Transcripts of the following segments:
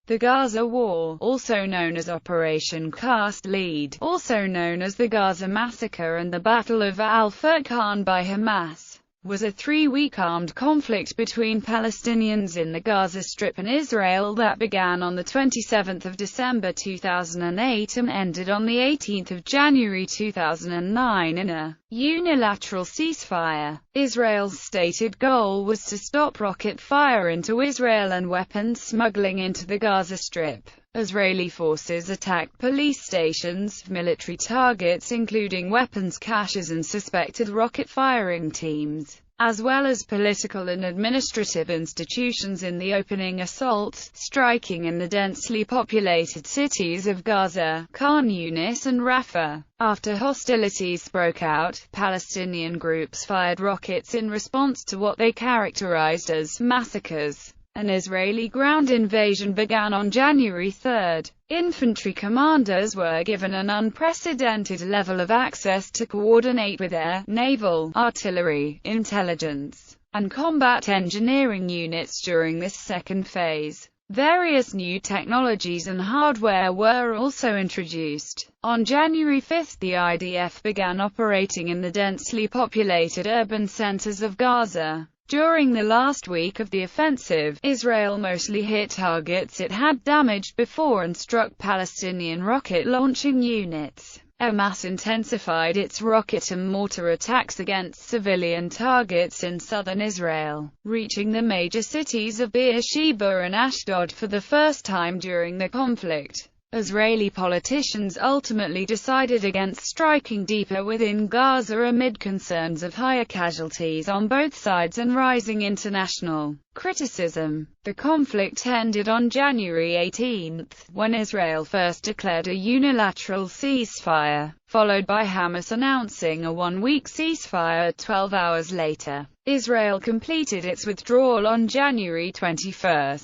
The Gaza War, also known as Operation Cast Lead, also known as the Gaza Massacre and the Battle of Al-Furqan by Hamas, was a 3-week armed conflict between Palestinians in the Gaza Strip and Israel that began on the 27th of December 2008 and ended on the 18th of January 2009 in a unilateral ceasefire. Israel's stated goal was to stop rocket fire into Israel and weapons smuggling into the Gaza Strip. Israeli forces attacked police stations, military targets including weapons caches and suspected rocket-firing teams, as well as political and administrative institutions in the opening assaults, striking in the densely populated cities of Gaza, Khan Yunis and Rafah. After hostilities broke out, Palestinian groups fired rockets in response to what they characterized as massacres. An Israeli ground invasion began on January 3. Infantry commanders were given an unprecedented level of access to coordinate with air, naval, artillery, intelligence, and combat engineering units during this second phase. Various new technologies and hardware were also introduced. On January 5, the IDF began operating in the densely populated urban centers of Gaza. During the last week of the offensive, Israel mostly hit targets it had damaged before and struck Palestinian rocket-launching units. Hamas intensified its rocket and mortar attacks against civilian targets in southern Israel, reaching the major cities of Beersheba and Ashdod for the first time during the conflict. Israeli politicians ultimately decided against striking deeper within Gaza amid concerns of higher casualties on both sides and rising international criticism. The conflict ended on January 18, when Israel first declared a unilateral ceasefire, followed by Hamas announcing a 1-week ceasefire 12 hours later. Israel completed its withdrawal on January 21.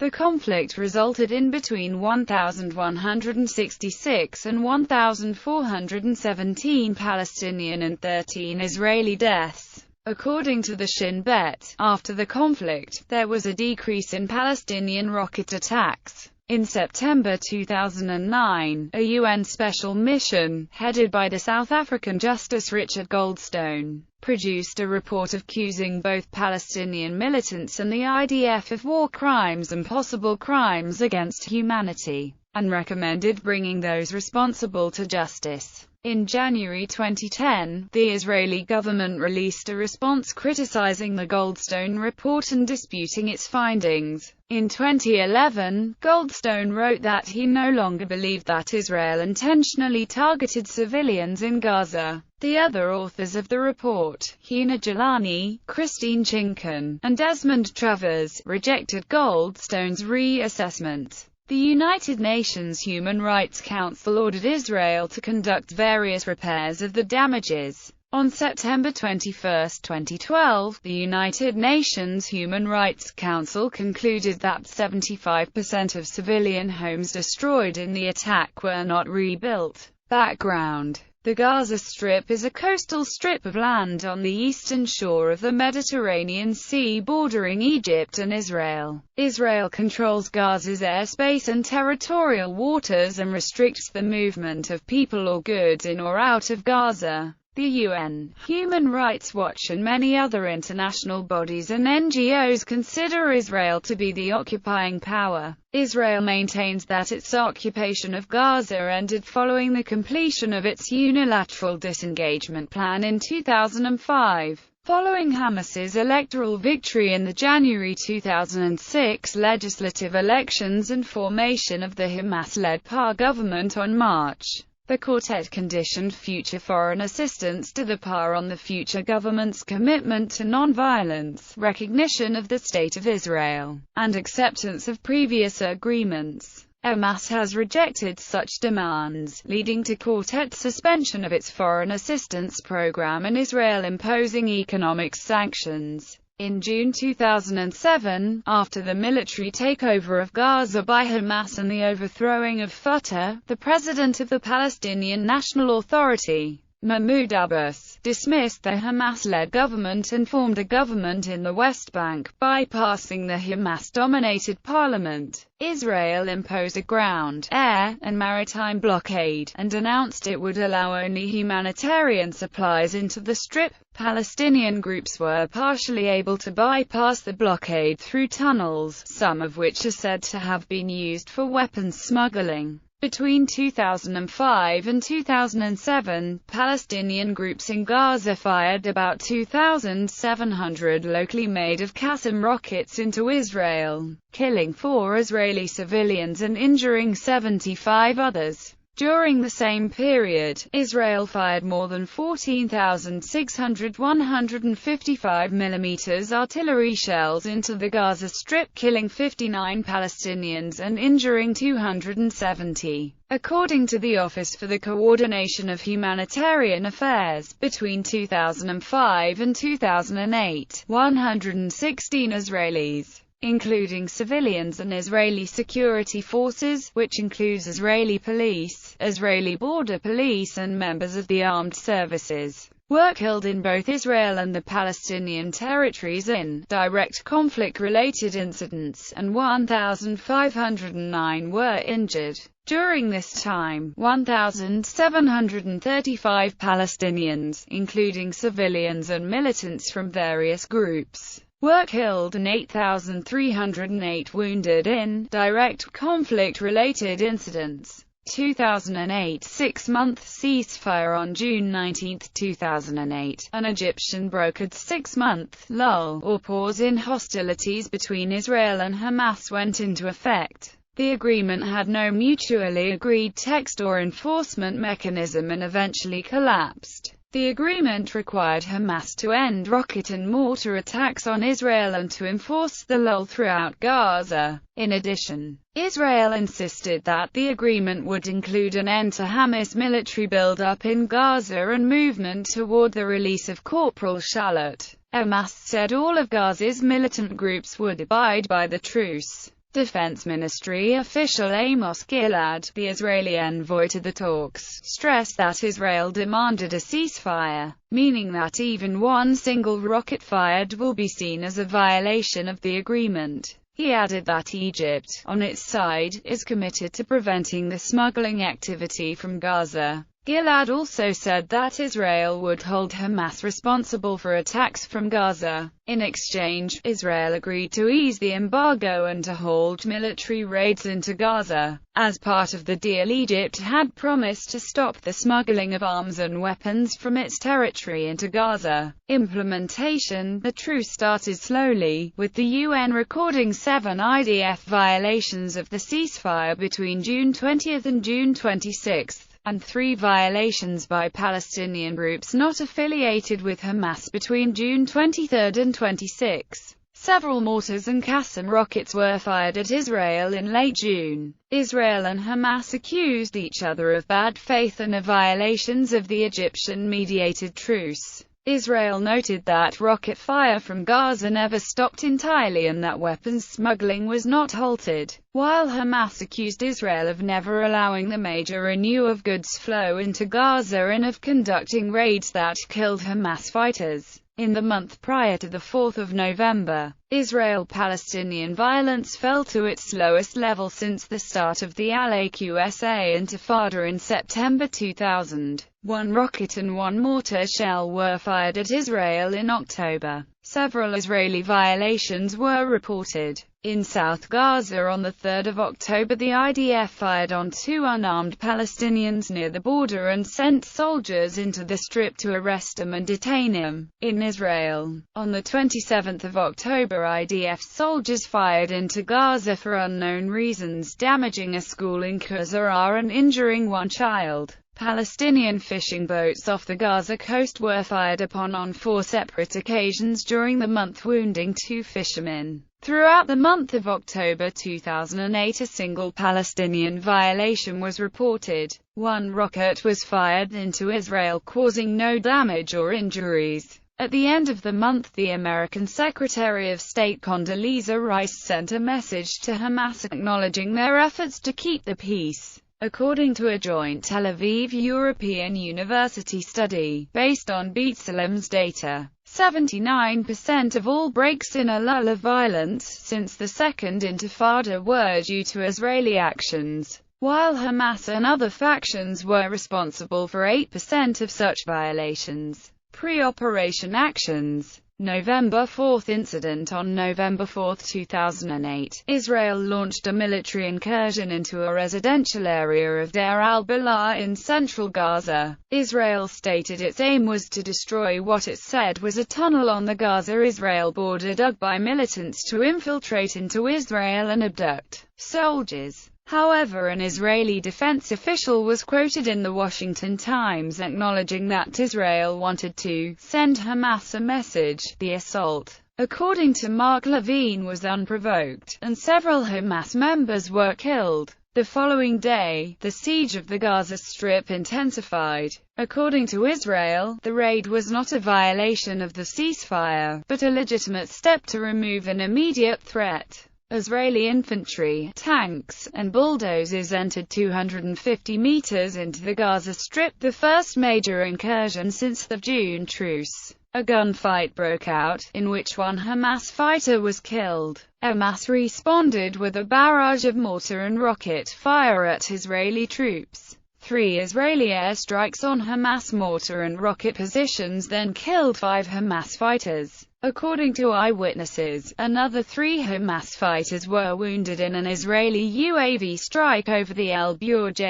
The conflict resulted in between 1,166 and 1,417 Palestinian and 13 Israeli deaths. According to the Shin Bet, after the conflict, there was a decrease in Palestinian rocket attacks. In September 2009, a UN special mission, headed by the South African Justice Richard Goldstone, produced a report accusing both Palestinian militants and the IDF of war crimes and possible crimes against humanity, and recommended bringing those responsible to justice. In January 2010, the Israeli government released a response criticizing the Goldstone report and disputing its findings. In 2011, Goldstone wrote that he no longer believed that Israel intentionally targeted civilians in Gaza. The other authors of the report, Hina Jalani, Christine Chinkin, and Desmond Travers, rejected Goldstone's reassessment. The United Nations Human Rights Council ordered Israel to conduct various repairs of the damages. On September 21, 2012, the United Nations Human Rights Council concluded that 75% of civilian homes destroyed in the attack were not rebuilt. Background: the Gaza Strip is a coastal strip of land on the eastern shore of the Mediterranean Sea bordering Egypt and Israel. Israel controls Gaza's airspace and territorial waters and restricts the movement of people or goods in or out of Gaza. The UN, Human Rights Watch and many other international bodies and NGOs consider Israel to be the occupying power. Israel maintains that its occupation of Gaza ended following the completion of its unilateral disengagement plan in 2005. Following Hamas's electoral victory in the January 2006 legislative elections and formation of the Hamas-led PAR government on March, the quartet conditioned future foreign assistance to the PAR on the future government's commitment to non-violence, recognition of the State of Israel, and acceptance of previous agreements. Hamas has rejected such demands, leading to quartet's suspension of its foreign assistance program and Israel imposing economic sanctions. In June 2007, after the military takeover of Gaza by Hamas and the overthrowing of Fatah, the president of the Palestinian National Authority, Mahmoud Abbas, dismissed the Hamas-led government and formed a government in the West Bank, bypassing the Hamas-dominated parliament. Israel imposed a ground, air, and maritime blockade, and announced it would allow only humanitarian supplies into the Strip. Palestinian groups were partially able to bypass the blockade through tunnels, some of which are said to have been used for weapons smuggling. Between 2005 and 2007, Palestinian groups in Gaza fired about 2,700 locally made of Qassam rockets into Israel, killing 4 Israeli civilians and injuring 75 others. During the same period, Israel fired more than 14,600 155mm artillery shells into the Gaza Strip, killing 59 Palestinians and injuring 270. According to the Office for the Coordination of Humanitarian Affairs, between 2005 and 2008, 116 Israelis, including civilians and Israeli security forces, which includes Israeli police, Israeli border police and members of the armed services, were killed in both Israel and the Palestinian territories in direct conflict-related incidents, and 1,509 were injured. During this time, 1,735 Palestinians, including civilians and militants from various groups, were killed and 8,308 wounded in direct conflict-related incidents. 2008 Six-Month Ceasefire. On June 19, 2008, an Egyptian brokered six-month lull, or pause in hostilities between Israel and Hamas went into effect. The agreement had no mutually agreed text or enforcement mechanism and eventually collapsed. The agreement required Hamas to end rocket and mortar attacks on Israel and to enforce the lull throughout Gaza. In addition, Israel insisted that the agreement would include an end to Hamas military build-up in Gaza and movement toward the release of Corporal Shalit. Hamas said all of Gaza's militant groups would abide by the truce. Defense Ministry official Amos Gilad, the Israeli envoy to the talks, stressed that Israel demanded a ceasefire, meaning that even one single rocket fired will be seen as a violation of the agreement. He added that Egypt, on its side, is committed to preventing the smuggling activity from Gaza. Gilad also said that Israel would hold Hamas responsible for attacks from Gaza. In exchange, Israel agreed to ease the embargo and to halt military raids into Gaza. As part of the deal, Egypt had promised to stop the smuggling of arms and weapons from its territory into Gaza. Implementation. The truce started slowly, with the UN recording 7 IDF violations of the ceasefire between June 20 and June 26. and 3 violations by Palestinian groups not affiliated with Hamas between June 23 and 26. Several mortars and Qassam rockets were fired at Israel in late June. Israel and Hamas accused each other of bad faith and of violations of the Egyptian-mediated truce. Israel noted that rocket fire from Gaza never stopped entirely and that weapons smuggling was not halted, while Hamas accused Israel of never allowing the major renew of goods flow into Gaza and of conducting raids that killed Hamas fighters. In the month prior to the 4th of November, Israel-Palestinian violence fell to its lowest level since the start of the Al-Aqsa Intifada in September 2000. 1 rocket and 1 mortar shell were fired at Israel in October. Several Israeli violations were reported. In South Gaza on 3 October, the IDF fired on 2 unarmed Palestinians near the border and sent soldiers into the Strip to arrest them and detain them. In Israel, on 27 October, IDF soldiers fired into Gaza for unknown reasons, damaging a school in Qusayr and injuring 1 child. Palestinian fishing boats off the Gaza coast were fired upon on 4 separate occasions during the month, wounding 2 fishermen. Throughout the month of October 2008, a single Palestinian violation was reported. 1 rocket was fired into Israel, causing no damage or injuries. At the end of the month, the American Secretary of State Condoleezza Rice sent a message to Hamas acknowledging their efforts to keep the peace. According to a joint Tel Aviv European University study, based on B'Tselem's data, 79% of all breaks in a lull of violence since the Second Intifada were due to Israeli actions, while Hamas and other factions were responsible for 8% of such violations. Pre-operation actions. November 4 incident. On November 4, 2008, Israel launched a military incursion into a residential area of Deir al-Balah in central Gaza. Israel stated its aim was to destroy what it said was a tunnel on the Gaza-Israel border dug by militants to infiltrate into Israel and abduct soldiers. However, an Israeli defense official was quoted in the Washington Times acknowledging that Israel wanted to send Hamas a message. The assault, according to Mark Levine, was unprovoked, and several Hamas members were killed. The following day, the siege of the Gaza Strip intensified. According to Israel, the raid was not a violation of the ceasefire, but a legitimate step to remove an immediate threat. Israeli infantry, tanks, and bulldozers entered 250 meters into the Gaza Strip, the first major incursion since the June truce. A gunfight broke out, in which one Hamas fighter was killed. Hamas responded with a barrage of mortar and rocket fire at Israeli troops. 3 Israeli airstrikes on Hamas mortar and rocket positions then killed 5 Hamas fighters. According to eyewitnesses, another 3 Hamas fighters were wounded in an Israeli UAV strike over the El Burj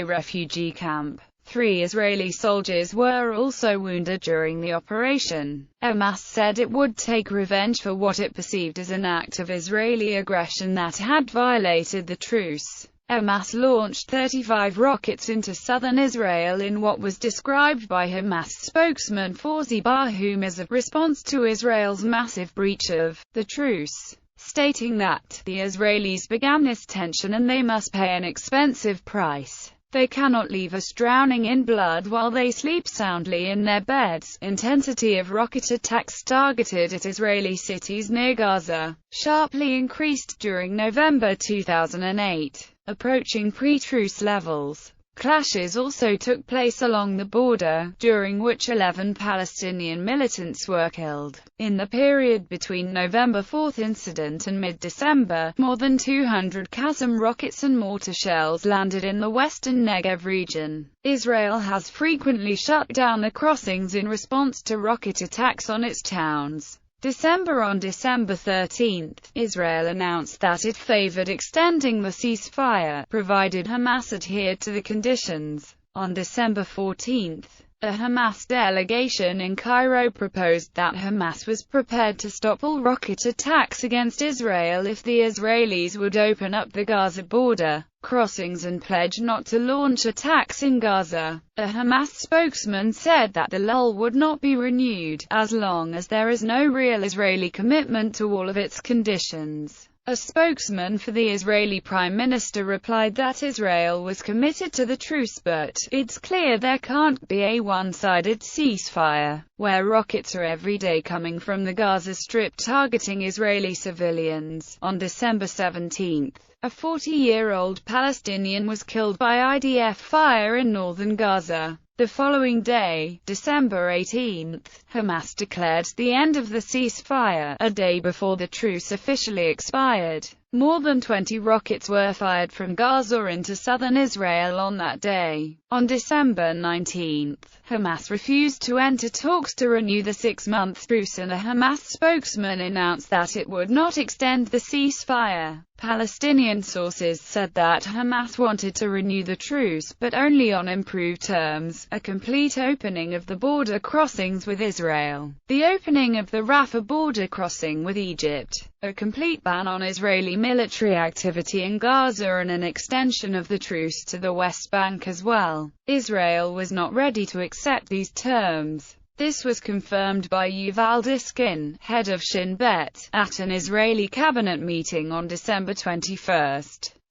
refugee camp. 3 Israeli soldiers were also wounded during the operation. Hamas said it would take revenge for what it perceived as an act of Israeli aggression that had violated the truce. Hamas launched 35 rockets into southern Israel in what was described by Hamas spokesman Fawzi Barhoum as a response to Israel's massive breach of the truce, stating that the Israelis began this tension and they must pay an expensive price. They cannot leave us drowning in blood while they sleep soundly in their beds. Intensity of rocket attacks targeted at Israeli cities near Gaza sharply increased during November 2008. Approaching pre-truce levels. Clashes also took place along the border, during which 11 Palestinian militants were killed. In the period between November 4 incident and mid-December, more than 200 Qassam rockets and mortar shells landed in the western Negev region. Israel has frequently shut down the crossings in response to rocket attacks on its towns. On December 13, Israel announced that it favored extending the ceasefire, provided Hamas adhered to the conditions. On December 14, a Hamas delegation in Cairo proposed that Hamas was prepared to stop all rocket attacks against Israel if the Israelis would open up the Gaza border crossings and pledge not to launch attacks in Gaza. A Hamas spokesman said that the lull would not be renewed, as long as there is no real Israeli commitment to all of its conditions. A spokesman for the Israeli Prime Minister replied that Israel was committed to the truce, but it's clear there can't be a one-sided ceasefire, where rockets are every day coming from the Gaza Strip targeting Israeli civilians. On December 17, a 40-year-old Palestinian was killed by IDF fire in northern Gaza. The following day, December 18, Hamas declared the end of the ceasefire, a day before the truce officially expired. More than 20 rockets were fired from Gaza into southern Israel on that day. On December 19, Hamas refused to enter talks to renew the 6-month truce, and a Hamas spokesman announced that it would not extend the ceasefire. Palestinian sources said that Hamas wanted to renew the truce, but only on improved terms: a complete opening of the border crossings with Israel, the opening of the Rafah border crossing with Egypt, a complete ban on Israeli military activity in Gaza, and an extension of the truce to the West Bank as well. Israel was not ready to accept these terms. This was confirmed by Yuval Diskin, head of Shin Bet, at an Israeli cabinet meeting on December 21.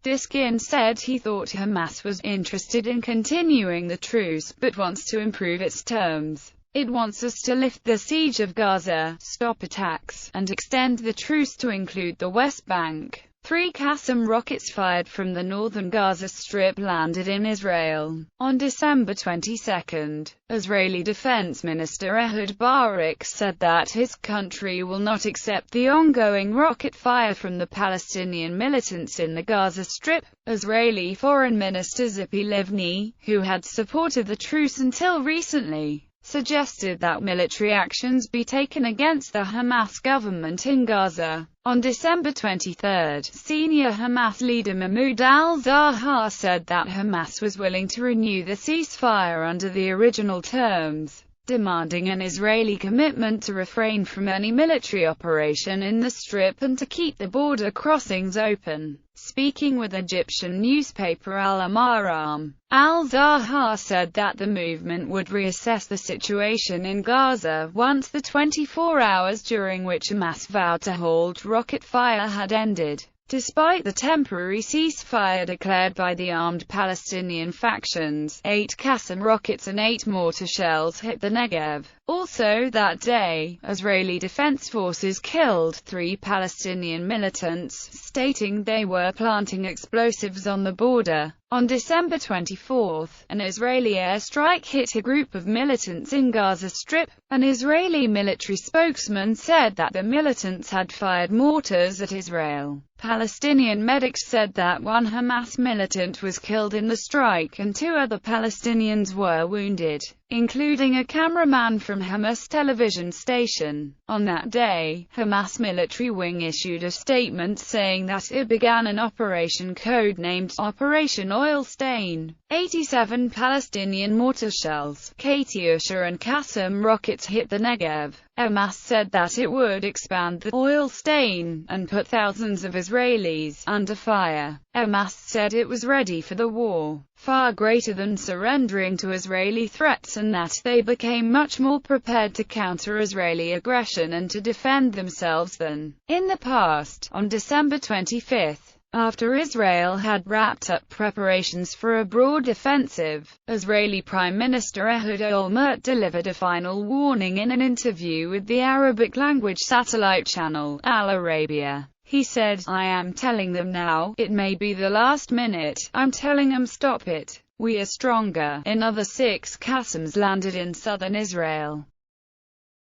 Diskin said he thought Hamas was interested in continuing the truce, but wants to improve its terms. It wants us to lift the siege of Gaza, stop attacks, and extend the truce to include the West Bank. 3 Qassam rockets fired from the northern Gaza Strip landed in Israel. On December 22, Israeli Defense Minister Ehud Barak said that his country will not accept the ongoing rocket fire from the Palestinian militants in the Gaza Strip. Israeli Foreign Minister Tzipi Livni, who had supported the truce until recently, suggested that military actions be taken against the Hamas government in Gaza. On December 23, senior Hamas leader Mahmoud al-Zahar said that Hamas was willing to renew the ceasefire under the original terms, demanding an Israeli commitment to refrain from any military operation in the Strip and to keep the border crossings open. Speaking with Egyptian newspaper Al-Ahram, al-Zahar said that the movement would reassess the situation in Gaza once the 24 hours during which Hamas vowed to halt rocket fire had ended. Despite the temporary ceasefire declared by the armed Palestinian factions, 8 Qassam rockets and 8 mortar shells hit the Negev. Also that day, Israeli Defense Forces killed 3 Palestinian militants, stating they were planting explosives on the border. On December 24, an Israeli airstrike hit a group of militants in Gaza Strip. An Israeli military spokesman said that the militants had fired mortars at Israel. Palestinian medics said that 1 Hamas militant was killed in the strike and 2 other Palestinians were wounded, including a cameraman from Hamas television station. On that day, Hamas military wing issued a statement saying that it began an operation code-named Operation Oil Stain. 87 Palestinian mortar shells, Katyusha and Qassam rockets hit the Negev. Hamas said that it would expand the oil stain and put thousands of Israelis under fire. Hamas said it was ready for the war, far greater than surrendering to Israeli threats, and that they became much more prepared to counter Israeli aggression and to defend themselves than in the past. On December 25, after Israel had wrapped up preparations for a broad offensive, Israeli Prime Minister Ehud Olmert delivered a final warning in an interview with the Arabic-language satellite channel, Al Arabiya. He said, "I am telling them now, it may be the last minute, I'm telling them stop it. We are stronger." Another 6 Qassams landed in southern Israel.